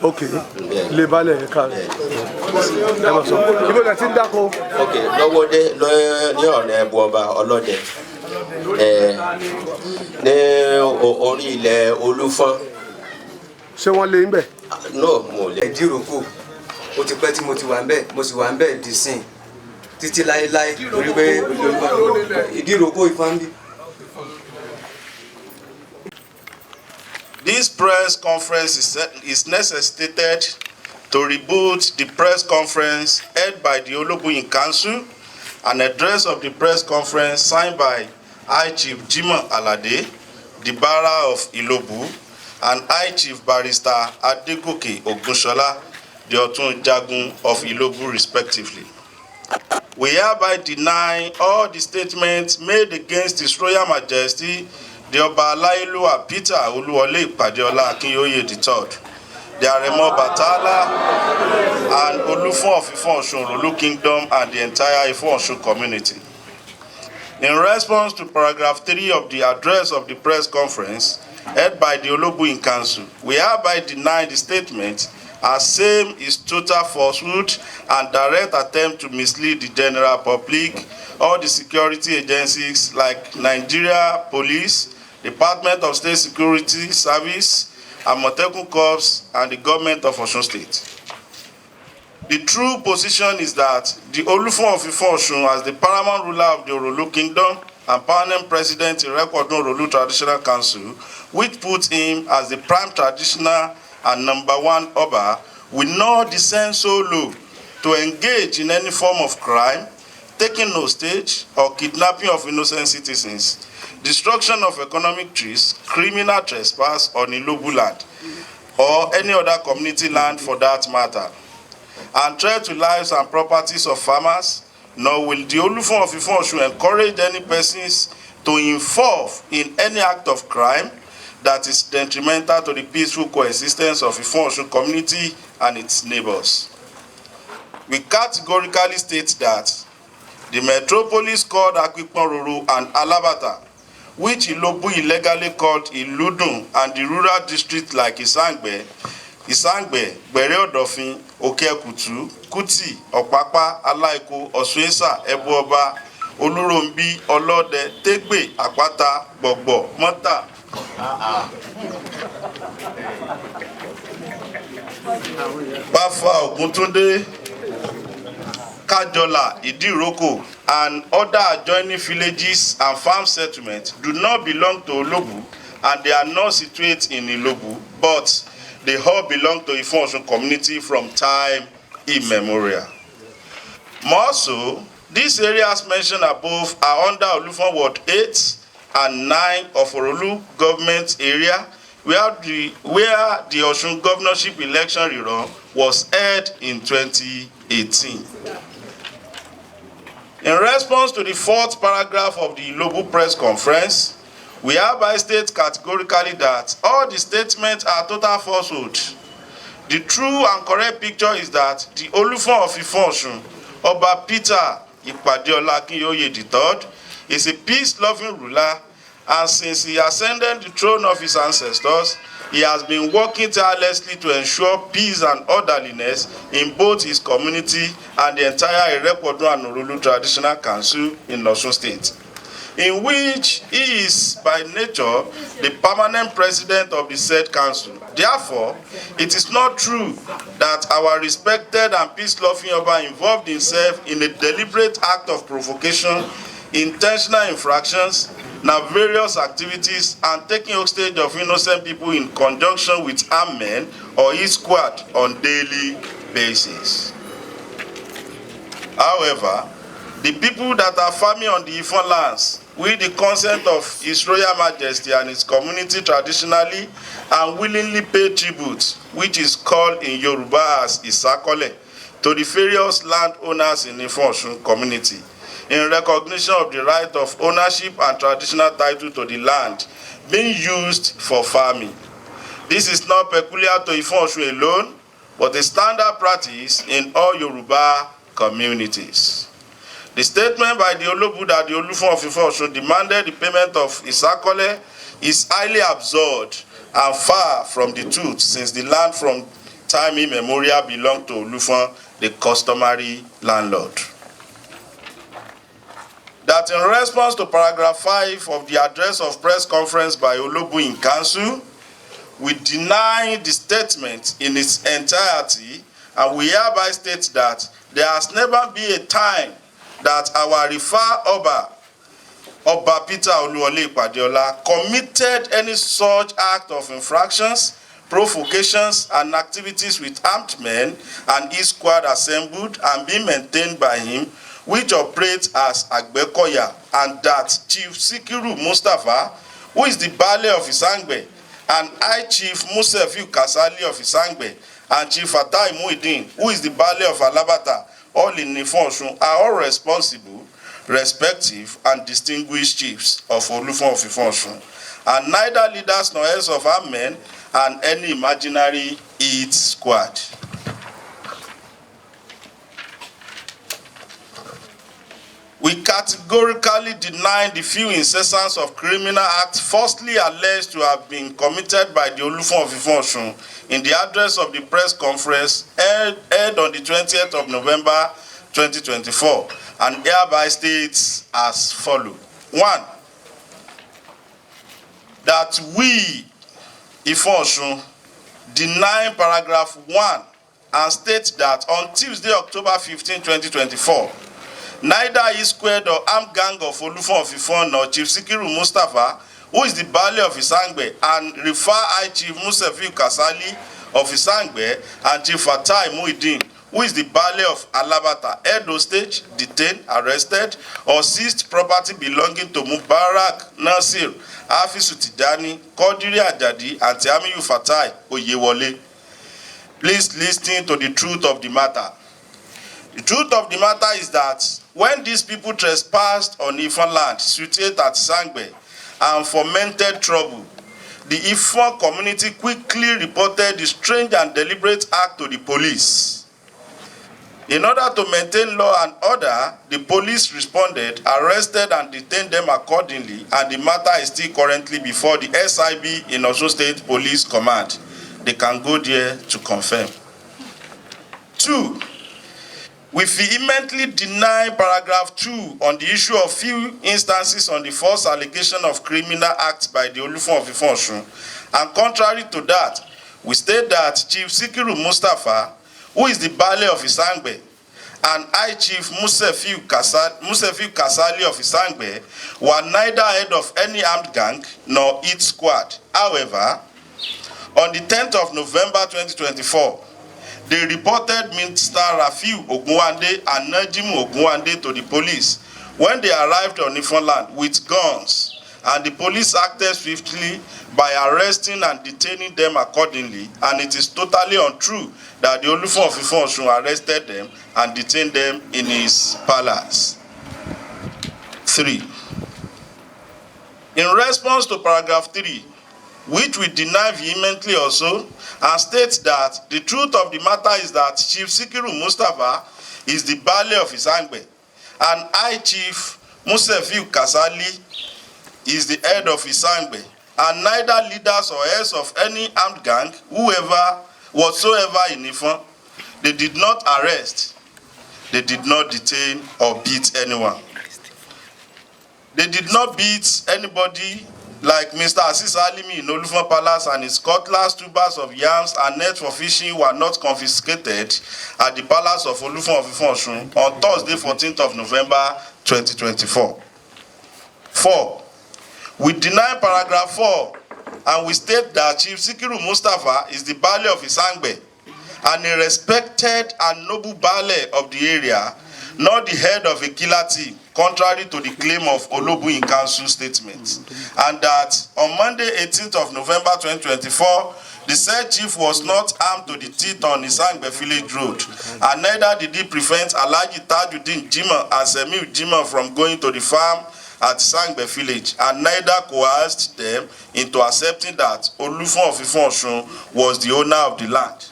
Okay. Le balẹ̀ ẹ̀ka rẹ̀. Ẹ bọ̀ sọ. Ibo la ti ń dáko. Okay. Lọ́wọ́ dé ní ọ̀nà ẹ̀bù ọba ọlọ́dẹ. Ní orí ilẹ̀ Olúfọ́n. Ṣé wọ́n lé ń bẹ̀? No, mo lè. Ìdíròkò ó ti pẹ́ tí mo ti wà ń bẹ̀, mo sì wà ń bẹ̀ di sìn títí láéláé torí pé ìdíròkò Ifon bí. This press conference is necessitated to reboot the press conference held by the Olobuyin Council, an address of the press conference signed by High Chief Jimoh Alade, the Bara of Ilobu, and High Chief Barrister Adegoke Ogunshola, the Otun Jagun of Ilobu, respectively. We hereby deny all the statements made against His Royal Majesty the Ọba Aláyélúwà Peter Olúwọlé Ìpàdéọlá Akínóyè III, the Aremo Batala, and Olúfọ́n of Ifon Osun Kingdom and the entire Ifon Osun community. In response to paragraph 3 of the address of the press conference held by the Olobuyin Council, we hereby deny the statement as same is total falsehood and direct attempt to mislead the general public, all the security agencies like Nigeria Police, Department of State Security Service, Amotekun Corps, and the government of Osun State. The true position is that the Olufon of Ifon Osun, as the paramount ruler of the Orolu Kingdom and permanent president in Rekodun Orolu Traditional Council, which puts him as the prime traditional and #1 Oba, will not descend so low to engage in any form of crime, taking hostage or kidnapping of innocent citizens, destruction of economic trees, criminal trespass on Ilobu land, or any other community land for that matter, and threat to lives and properties of farmers, nor will the Olufon of Ifon Osun encourage any persons to involve in any act of crime that is detrimental to the peaceful coexistence of Ifon Osun community and its neighbors. We categorically state that the metropolis called Akwiponroro and Alabata, which Ilobu illegally called Iludun, and the rural districts like Isangbe, Gbere Odofin, Okekutu, Kuti, Opapa, Alaiko, Osuesa, Ebuoba, Olurombi, Olode, Tegbe, Akpata, Gbogbo, Mota, Bafa, Oguntunde, Kajola, Idiroko, and other adjoining villages and farm settlements do not belong to Olobu, and they are not situated in Ilobu, but they all belong to Ifon Osun community from time immemorial. More so, these areas mentioned above are under Olufon Ward 8 and 9 of Orolu government area, where the Osun governorship election rerun was held in 2018. In response to the 4th paragraph of the Ilobu press conference, we hereby state categorically that all the statements are total falsehood. The true and correct picture is that the Olufon of Ifon Osun, Oba Peter Ipadeola Akínóyè III, is a peace-loving ruler, and since he ascended the throne of his ancestors, he has been working tirelessly to ensure peace and orderliness in both his community and the entire Irekodun and Orolu Traditional Council in Osun State, in which he is by nature the permanent president of the said council. Therefore, it is not true that our respected and peace-loving Oba involved himself in a deliberate act of provocation, intentional infractions, nefarious activities, and taking hostage of innocent people in conjunction with armed men or his squad on daily basis. However, the people that are farming on the Ifon lands, with the consent of His Royal Majesty and his community traditionally and willingly pay tribute, which is called in Yoruba as Isakole, to the various landowners in the Ifon Osun community, in recognition of the right of ownership and traditional title to the land being used for farming. This is not peculiar to Ifon Osun alone, but a standard practice in all Yoruba communities. The statement by the Olobu that the Olufon of Ifon Osun demanded the payment of Isakole is highly absurd and far from the truth, since the land from time immemorial belonged to Olufon, the customary landlord. That in response to paragraph 5 of the address of press conference by Olobu in council, we deny the statement in its entirety, and we hereby state that there has never been a time that our Oba Peter Oluwole Ipadiola committed any such act of infractions, provocations, and activities with armed men and his squad assembled and being maintained by him, which operates as Agbekoya, and that Chief Sikiru Mustafa, who is the Baale of Isangbe, and I Chief Musefiu Kasali of Isangbe, and Chief Fatai Muideen, who is the Baale of Alabata, all in Ifon, are all responsible, respective and distinguished chiefs of Olufon of Ifon, and neither leaders nor heads of armed men and any imaginary hit squad. We categorically deny the few instances of criminal acts falsely alleged to have been committed by the Olufon of Ifon in the address of the press conference held on the 20th of November 2024, and hereby states as follows. 1. That we, Ifon, deny paragraph 1 and state that on Tuesday, October 15, 2024, neither his squad or armed gang of Olufon of Ifon nor Chief Sikiru Mustafa, who is the Baale of Isangbe, and refer I Chief Musefiu Kasali of Isangbe, and Chief Fatai Muideen, who is the Baale of Alabata, held hostage, detained, arrested, or seized property belonging to Mubarak Nasir, Afisu Tijani, Kodiri Ajadi, and Tiamiyu Fatai Oyewole. Please listen to the truth of the matter. The truth of the matter is that when these people trespassed on Ifon land, situated at Sangbe, and fomented trouble, the Ifon community quickly reported the strange and deliberate act to the police. In order to maintain law and order, the police responded, arrested and detained them accordingly, and the matter is still currently before the SIB in Osun State Police Command. They can go there to confirm. 2. We vehemently deny paragraph 2 on the issue of few instances on the false allegation of criminal acts by the Olufon of Ifon. And contrary to that, we state that Chief Sikiru Mustafa, who is the Baale of Isangbe, and I Chief Musefiu Kasali of Isangbe were neither head of any armed gang nor its squad. However, on the 10th of November 2024, they reported Mr. Rafiu Ogunwande and Najimu Ogunwande to the police when they arrived on Ifon land with guns, and the police acted swiftly by arresting and detaining them accordingly, and it is totally untrue that the Olufon of Ifon arrested them and detained them in his palace. 3. In response to paragraph 3, which we deny vehemently also, and states that the truth of the matter is that Chief Sikiru Mustafa is the Baale of Isangbe, and I Chief Musefiu Kasali is the head of Isangbe, and neither leaders or heads of any armed gang, whatsoever in Ifon, they did not arrest, they did not detain or beat anyone. They did not beat anybody like Mr. Asis Alimi in Olufon Palace, and his cutlass, tubers of yams, and nets for fishing were not confiscated at the Palace of Olufon of Ifon on Thursday, 14th of November 2024. 4. We deny paragraph 4, and we state that Chief Sikiru Mustafa is the Baale of Isangbe, and a respected and noble Baale of the area, not the head of a killer team, contrary to the claim of Olobu in council statement, and that on Monday, 18th of November 2024, the said chief was not armed to the teeth on Isangbe village road, and neither did he prevent Alhaji Tajuddin Jimoh and Semiu Jimoh from going to the farm at Isangbe village, and neither coerced them into accepting that Olufon of Ifon was the owner of the land,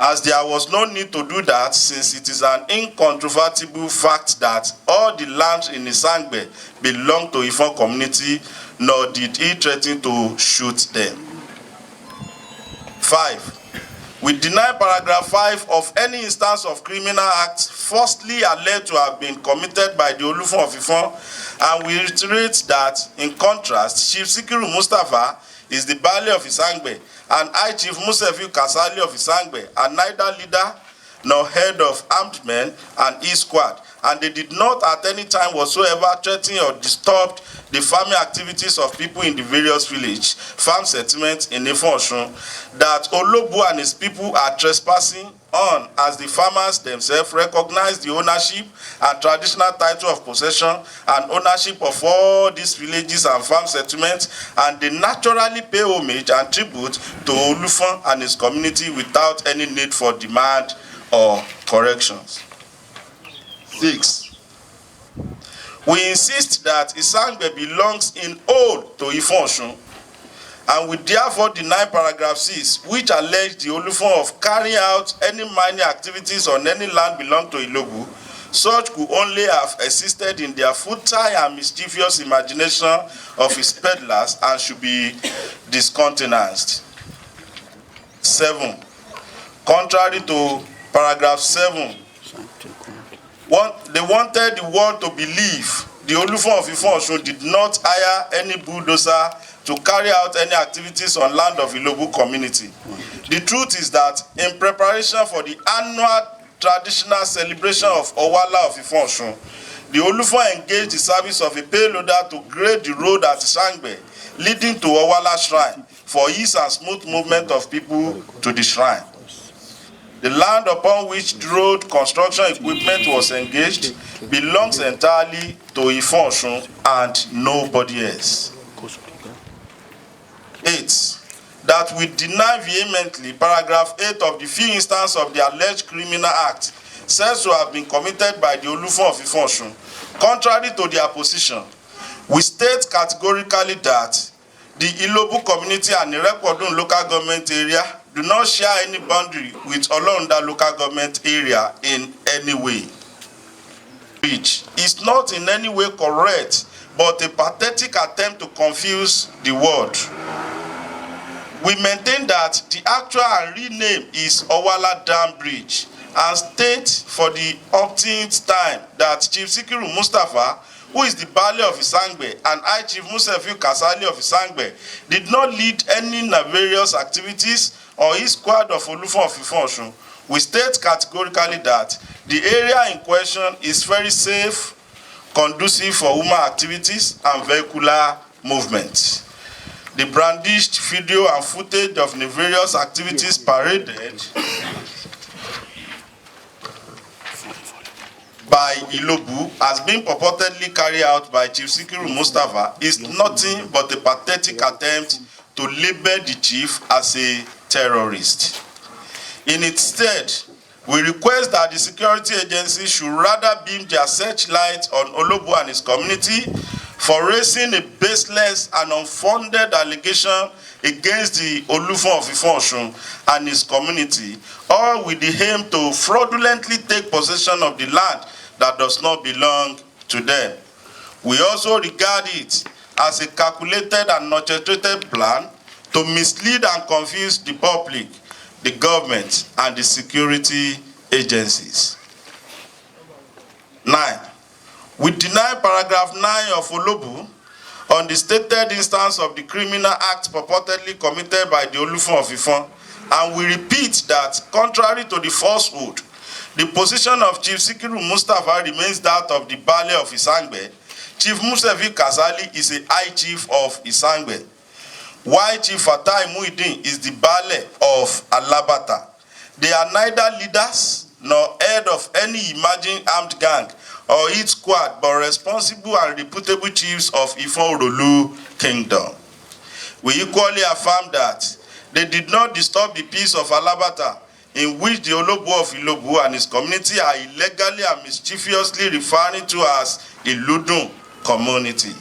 as there was no need to do that, since it is an incontrovertible fact that all the lands in Isangbe belong to Ifon community, nor did he threaten to shoot them. 5. We deny paragraph 5 of any instance of criminal act falsely alleged to have been committed by the Olufon of Ifon, and we reiterate that, in contrast, Chief Sikiru Mustapha is the Baale of Isangbe, and I, Chief Musefiu Kasali of Isangbe, are neither leader nor head of armed men and E-squad, and they did not at any time whatsoever threaten or disturb the farming activities of people in the various village farm settlements in Ifon, that Olobu and his people are trespassing on, as the farmers themselves recognize the ownership and traditional title of possession and ownership of all these villages and farm settlements, and they naturally pay homage and tribute to Olufon and his community without any need for demand or corrections. 6. We insist that Isangbe belongs in whole to Ifon, and we therefore deny paragraph 6, which alleged the Olufon of carrying out any mining activities on any land belonging to Ilobu. Such could only have assisted in their futile and mischievous imagination of his peddlers and should be discountenanced. 7. Contrary to paragraph 7, they wanted the world to believe the Olufon of Ifon did not hire any bulldozer to carry out any activities on land of Ilobu community. The truth is that in preparation for the annual traditional celebration of Owala of Ifon, the Olufon engaged the service of a payloader to grade the road at Isangbe leading to Owala Shrine for ease and smooth movement of people to the shrine. The land upon which the road construction equipment was engaged belongs entirely to Ifon and nobody else. 8. That we deny vehemently paragraph 8 of the few instance of the alleged criminal act said to have been committed by the Olufon of Ifon. Contrary to their position, we state categorically that the Ilobu community and the Irekodun local government area do not share any boundary with Olorunda local government area in any way. Which is not in any way correct, but a pathetic attempt to confuse the word. We maintain that the actual and real name is Owala Dam Bridge, and state for the umpteenth time that Chief Sikiru Mustapha, who is the Baale of Isangbe, and I, Chief Musefiu Kasali of Isangbe, did not lead any nefarious activities or his squad of Olufon of Ifon. We state categorically that the area in question is very safe, conducive for human activities and vehicular movement. The brandished video and footage of nefarious activities paraded by Ilobu as being purportedly carried out by Chief Sikiru Mustapha is nothing but a pathetic attempt to label the chief as a terrorist. In its stead, we request that the security agency should rather beam their searchlight on Olobu and his community for raising a baseless and unfounded allegation against the Olufon of Ifon and his community, all with the aim to fraudulently take possession of the land that does not belong to them. We also regard it as a calculated and orchestrated plan to mislead and confuse the public, the government, and the security agencies. 9. We deny paragraph 9 of Olobu on the stated instance of the criminal act purportedly committed by the Olufon of Ifon, and we repeat that, contrary to the falsehood, the position of Chief Sikiru Mustapha remains that of the Baale of Isangbe. Chief Musefiu Kasali is a high chief of Isangbe, while Chief Fatai Muhyiddin is the Baale of Alabata. They are neither leaders nor head of any emerging armed gang or its squad, but responsible and reputable chiefs of Ifon Rolu Kingdom. We equally affirm that they did not disturb the peace of Alabata, in which the Olobu of Ilobu and his community are illegally and mischievously referring to as Iludun community.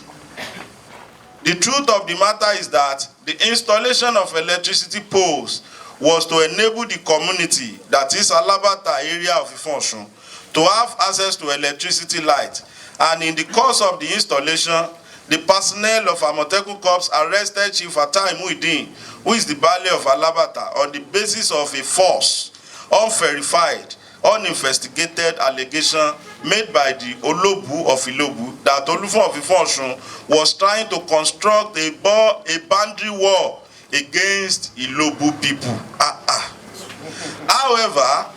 The truth of the matter is that the installation of electricity poles was to enable the community, that is Alabata area of Ifon, to have access to electricity light, and in the course of the installation, the personnel of Amotekun Corps arrested Chief Fatai Muideen, who is the Baale of Alabata, on the basis of a false, unverified, uninvestigated allegation made by the Olobu of Ilobu that Olufon of Ifon was trying to construct a boundary wall against Ilobu people. However,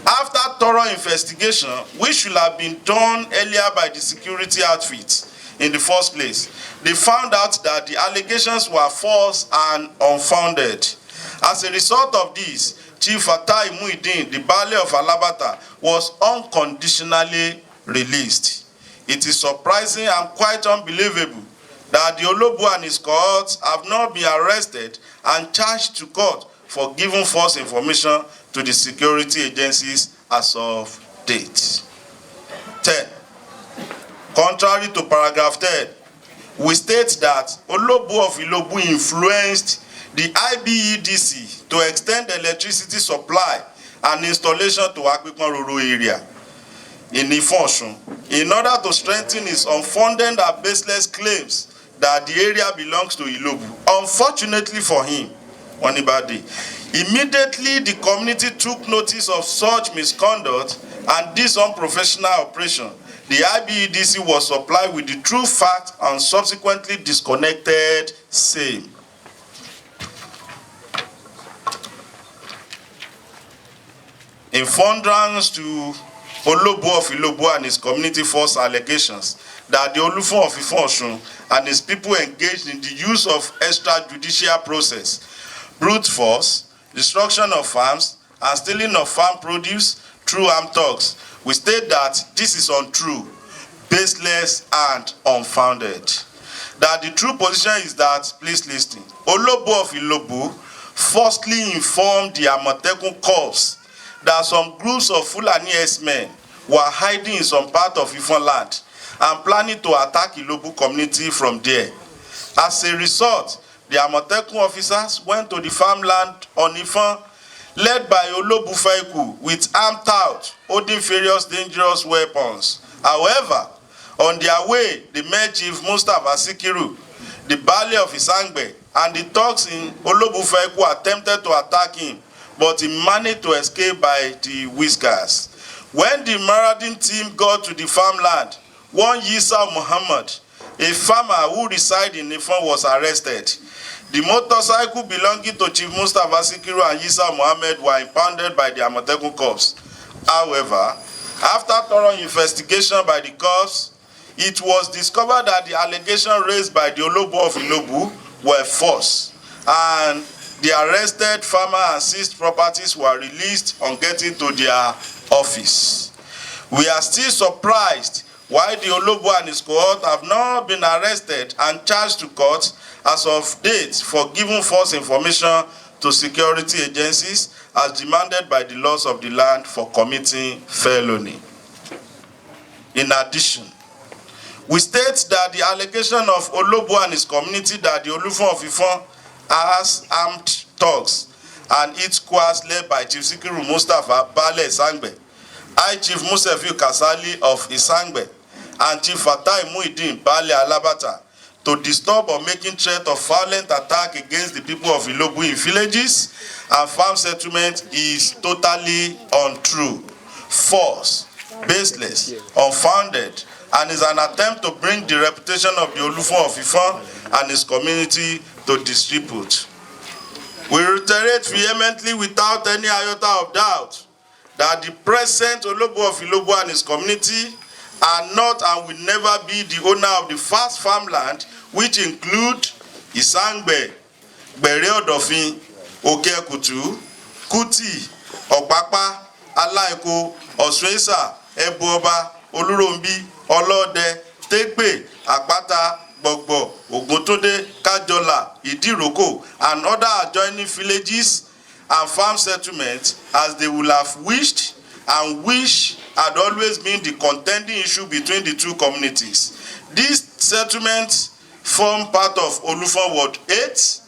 after thorough investigation, which should have been done earlier by the security outfits in the first place, they found out that the allegations were false and unfounded. As a result of this, Chief Fatai Muideen, the Baale of Alabata, was unconditionally released. It is surprising and quite unbelievable that the Olobu and his cohorts have not been arrested and charged to court for giving false information to the security agencies as of date. 10. Contrary to paragraph 10, we state that Olobu of Ilobu influenced the IBEDC to extend the electricity supply and installation to Akpikon rural area in Ifon in order to strengthen his unfounded and baseless claims that the area belongs to Ilobu. Unfortunately for him, on Ibadi, immediately the community took notice of such misconduct and this unprofessional operation. The IBEDC was supplied with the true fact and subsequently disconnected same. In furtherance to Olobu of Ilobu and his community false allegations that the Olufon of Ifon and his people engaged in the use of extrajudicial process, brute force, destruction of farms, and stealing of farm produce through armed thugs, we state that this is untrue, baseless, and unfounded. That the true position is that, please listen, Olobu of Ilobu falsely informed the Amotekun Corps that some groups of Fulani S-men were hiding in some part of Ifon land and planning to attack Ilobu community from there. As a result, the Amotekun officers went to the farmland on Ifon, led by Olobu Faiku with armed out, holding various dangerous weapons. However, on their way, they met Chief Mustafa Sikiru, the Baale of Isangbe, and the thugs in Olobu Faiku attempted to attack him, but he managed to escape by the whiskers. When the marauding team got to the farmland, one Yisa Muhammad, a farmer who resides in Ifon, was arrested. The motorcycle belonging to Chief Mustafa Sikiru and Yisa Muhammad were impounded by the Amotekun Corps. However, after thorough investigation by the Corps, it was discovered that the allegations raised by the Olobu of Ilobu were false, and the arrested farmer and seized properties were released on getting to their office. We are still surprised why the Olobu and his cohort have not been arrested and charged to court as of date for giving false information to security agencies as demanded by the laws of the land for committing felony. In addition, we state that the allegation of Olobu and his community that the Olufon of Ifon has armed thugs and its squads led by Chief Sikiru Mustafa Baale Isangbe, I Chief Musefiu Kasali of Isangbe, and Chief Fatai Muideen Baale Alabata to disturb or making threat of violent attack against the people of Ilobu in villages and farm settlements is totally untrue, false, baseless, unfounded, and is an attempt to bring the reputation of the Olufon of Ifon and his community to disrepute. We reiterate vehemently without any iota of doubt that the present Olobu of Ilobu and his community are not and will never be the owner of the vast farmland, which include Isangbe, Bere Odofin, Okekutu, Kuti, Opapa, Alaiko, Oswesa, Ebuoba, Olurombi, Olode, Tekpe, Akpata, Gbogbo, Oguntunde, Kajola, Idiroko, and other adjoining villages and farm settlements as they would have wished and which had always been the contending issue between the two communities. These settlements form part of Olufon Ward 8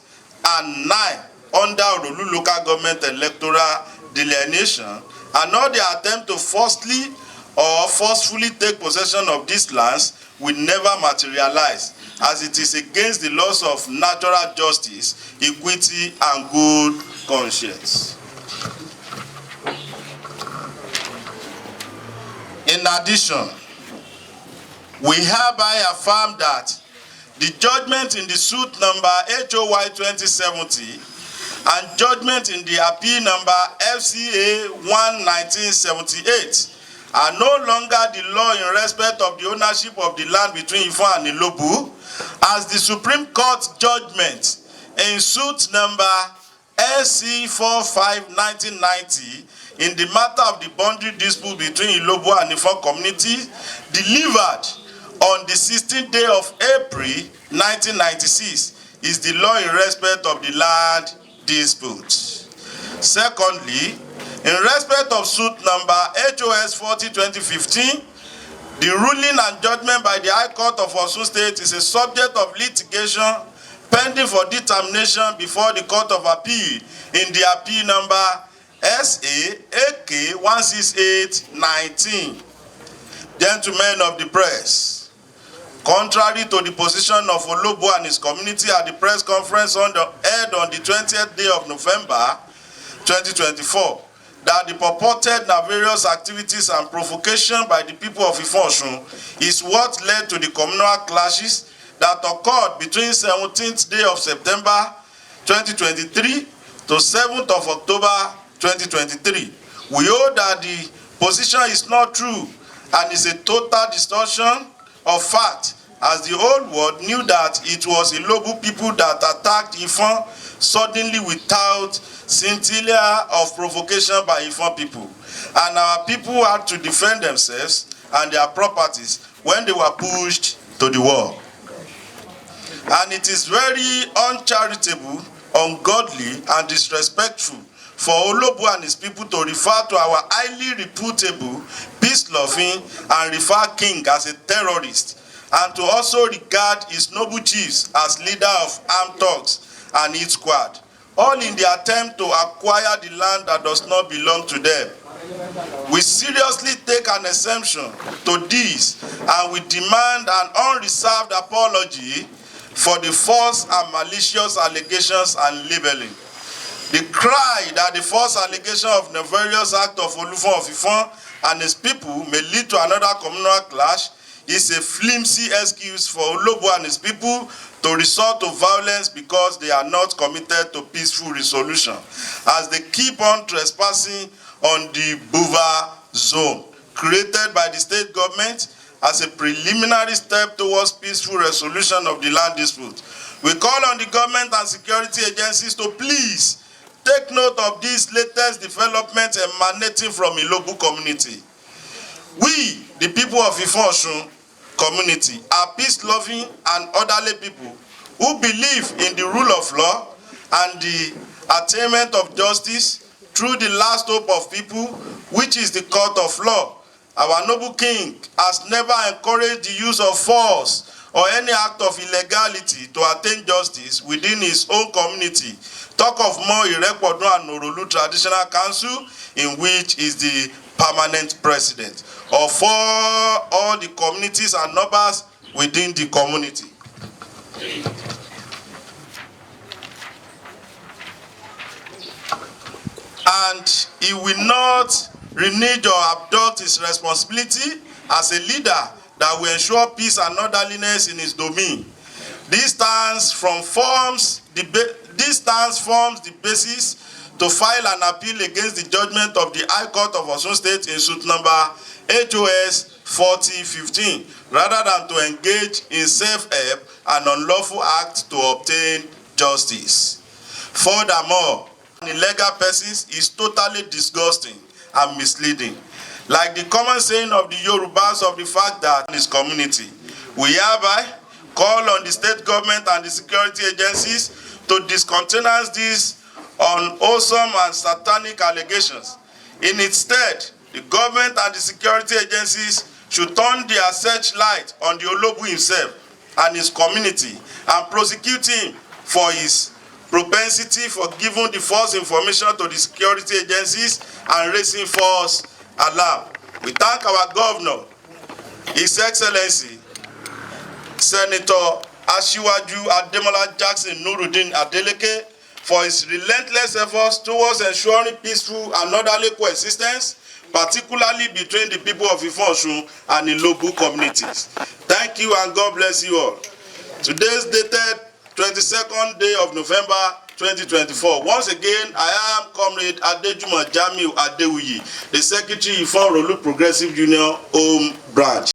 and 9 under Orolu local government electoral delineation, and all the attempt to forcefully take possession of these lands will never materialize, as it is against the laws of natural justice, equity, and good conscience. In addition, we hereby affirm that the judgment in the suit number HOY 2070 and judgment in the appeal number FCA 1/1978 are no longer the law in respect of the ownership of the land between Ifon and Ilobu, as the Supreme Court judgment in suit number SC 45/1990 in the matter of the boundary dispute between Ilobu and Ifon community, delivered on the 16th day of April 1996, is the law in respect of the land dispute. Secondly, in respect of suit number HOS 40/2015, the ruling and judgment by the High Court of Osun State is a subject of litigation pending for determination before the Court of Appeal in the appeal number SA AK 168/19. Gentlemen of the press, contrary to the position of Olobo and his community at the press conference held on the 20th day of November 2024, that the purported nefarious activities and provocation by the people of Ifon is what led to the communal clashes that occurred between 17th day of September 2023 to 7th of October 2023. We hold that the position is not true and is a total distortion of fact, as the whole world knew that it was Ilobu people that attacked Ifon suddenly without scintilla of provocation by Ifon people, and our people had to defend themselves and their properties when they were pushed to the wall. And it is very uncharitable, ungodly, and disrespectful for Olobo and his people to refer to our highly reputable, peace-loving, and revered king as a terrorist, and to also regard his noble chiefs as leader of armed thugs and hit squad, all in the attempt to acquire the land that does not belong to them. We seriously take an exemption to this, and we demand an unreserved apology for the false and malicious allegations and labeling. The cry that the false allegation of nefarious act of Olufon of Ifon and his people may lead to another communal clash is a flimsy excuse for Olobo and his people to resort to violence because they are not committed to peaceful resolution, as they keep on trespassing on the Buva zone created by the state government as a preliminary step towards peaceful resolution of the land dispute. We call on the government and security agencies to please take note of these latest developments emanating from Ilobu community. We, the people of Ifon community, are peace-loving and orderly people who believe in the rule of law and the attainment of justice through the last hope of people, which is the court of law. Our noble king has never encouraged the use of force or any act of illegality to attain justice within his own community. Talk of more Irekpodun and Norolu Traditional Council, in which is the permanent president of all the communities and numbers within the community. And he will not renege or abduct his responsibility as a leader that will ensure peace and orderliness in his domain. This stance forms the basis to file an appeal against the judgment of the High Court of Osun State in suit number HOS 40/15, rather than to engage in self-help and unlawful act to obtain justice. Furthermore, an illegal person is totally disgusting and misleading. Like the common saying of the Yorubas of the fact that in his community, we hereby call on the state government and the security agencies to discountenance these unwholesome and satanic allegations. In its stead, the government and the security agencies should turn their searchlight on the Olobu himself and his community and prosecute him for his propensity for giving the false information to the security agencies and raising false alarm. We thank our governor, His Excellency, Senator Asiwaju Ademola Jackson Nuruddin Adeleke for his relentless efforts towards ensuring peaceful and orderly coexistence, particularly between the people of Ifon and the local communities. Thank you and God bless you all. Today's dated 22nd day of November 2024. Once again, I am Comrade Adejuma Jamiu Adewuyi, the Secretary Ifon Rolu Progressive Union Home Branch.